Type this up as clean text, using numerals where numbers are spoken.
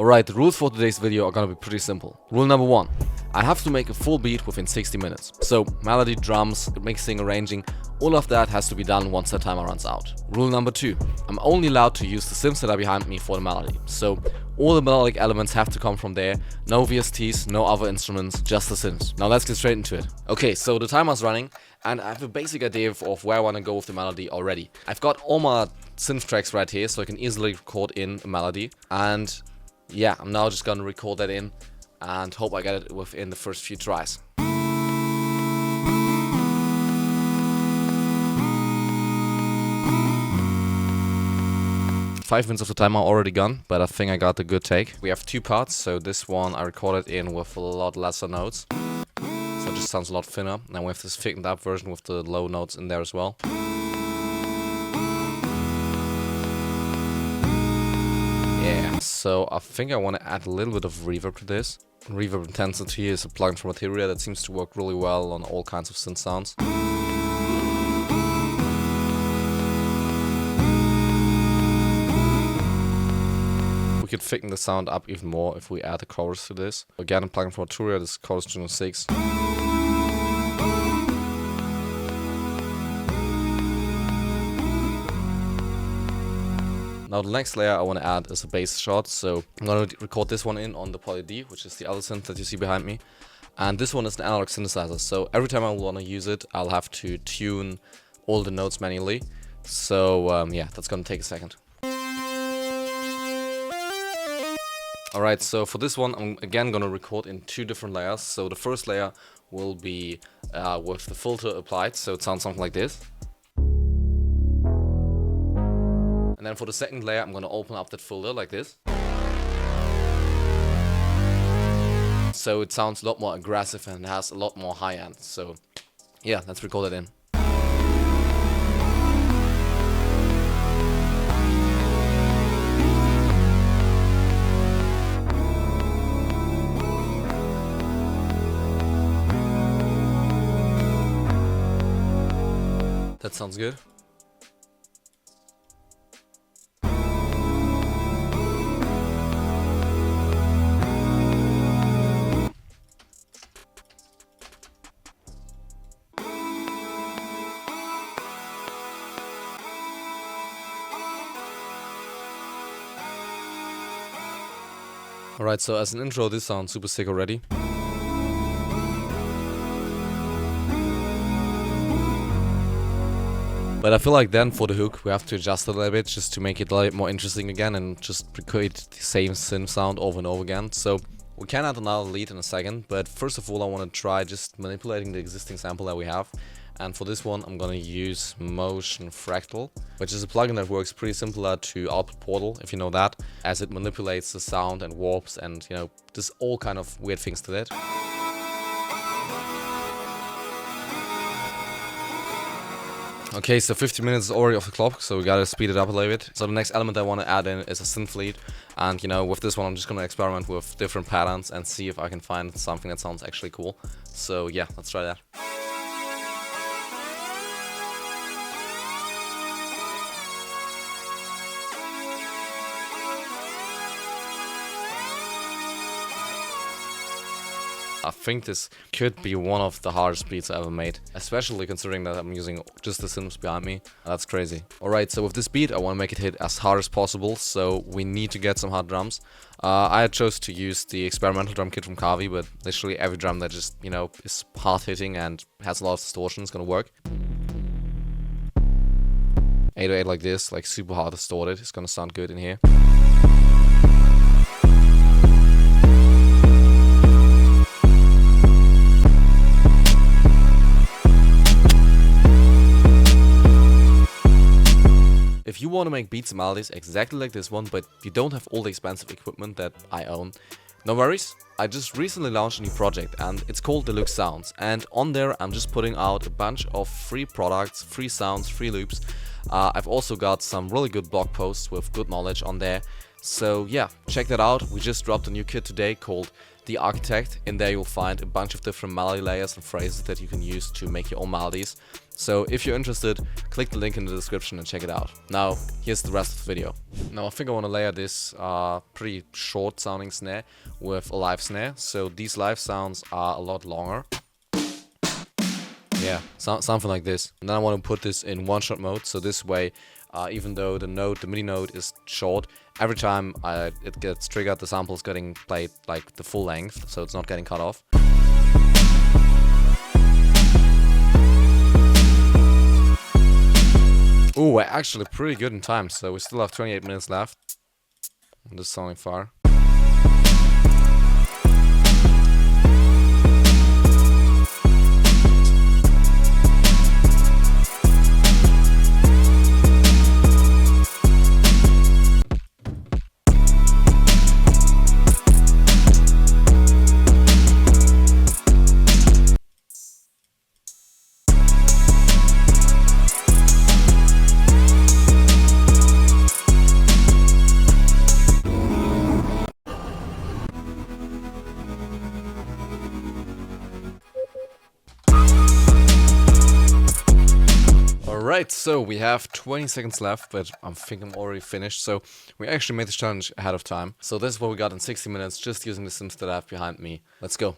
Alright, the rules for today's video are gonna be pretty simple. Rule number 1. I have to make a full beat within 60 minutes. So, melody, drums, mixing, arranging, all of that has to be done once the timer runs out. Rule number 2. I'm only allowed to use the synths that are behind me for the melody. So, all the melodic elements have to come from there. No VSTs, no other instruments, just the synths. Now let's get straight into it. Okay, so the timer's running, and I have a basic idea of where I want to go with the melody already. I've got all my synth tracks right here, so I can easily record in a melody. And yeah, I'm now just gonna record that in and hope I get it within the first few tries. Five minutes of the timer already gone, but I think I got a good take. We have two parts, so this one I recorded in with a lot lesser notes. So it just sounds a lot thinner. And we have this thickened up version with the low notes in there as well. Yeah, so I think I want to add a little bit of reverb to this. Reverb intensity is a plugin from Materia that seems to work really well on all kinds of synth sounds. We could thicken the sound up even more if we add a chorus to this. Again, a plugin from Materia, this is chorus 206. Now the next layer I want to add is a bass shot, so I'm going to record this one in on the Poly D, which is the other synth that you see behind me. And this one is an analog synthesizer, so every time I want to use it, I'll have to tune all the notes manually. So yeah, that's going to take a second. Alright, so for this one, I'm again going to record in two different layers. So the first layer will be with the filter applied, so it sounds something like this. And then for the second layer, I'm going to open up that filter like this. So it sounds a lot more aggressive and has a lot more high end. So yeah, let's record it in. That sounds good. Alright, so as an intro, this sounds super sick already. But I feel like then for the hook, we have to adjust it a little bit just to make it a little bit more interesting again and just recreate the same synth sound over and over again. So we can add another lead in a second, but first of all I want to try just manipulating the existing sample that we have. And for this one I'm going to use Motion Fractal, which is a plugin that works pretty similar to Output Portal, if you know that, as it manipulates the sound and warps and, you know, does all kind of weird things to it. Okay, so 50 minutes is already off the clock, so we gotta speed it up a little bit. So the next element I want to add in is a synth lead, and you know, with this one I'm just gonna experiment with different patterns and see if I can find something that sounds actually cool. So yeah, let's try that. I think this could be one of the hardest beats I ever made, especially considering that I'm using just the synths behind me. That's crazy. Alright, so with this beat I want to make it hit as hard as possible, so we need to get some hard drums. I chose to use the experimental drum kit from Kavi, but literally every drum that just, you know, is hard hitting and has a lot of distortion is gonna work. 808 like this, like super hard distorted, it's gonna sound good in here. If you want to make beats and melodies exactly like this one, but you don't have all the expensive equipment that I own, no worries. I just recently launched a new project and it's called Deluxe Sounds, and on there I'm just putting out a bunch of free products, free sounds, free loops. I've also got some really good blog posts with good knowledge on there. So yeah, check that out. We just dropped a new kit today called the architect. In there you'll find a bunch of different melody layers and phrases that you can use to make your own melodies. So if you're interested, click the link in the description and check it out. Now, here's the rest of the video. Now I think I want to layer this pretty short sounding snare with a live snare. So these live sounds are a lot longer. Yeah, something like this. And then I want to put this in one-shot mode, so this way, even though the MIDI note is short, every time it gets triggered, the sample is getting played like the full length, so it's not getting cut off. Ooh, we're actually pretty good in time, so we still have 28 minutes left. This is sounding far. Alright, so we have 20 seconds left, but I think I'm already finished. So we actually made this challenge ahead of time. So this is what we got in 60 minutes, just using the synth that I have behind me. Let's go.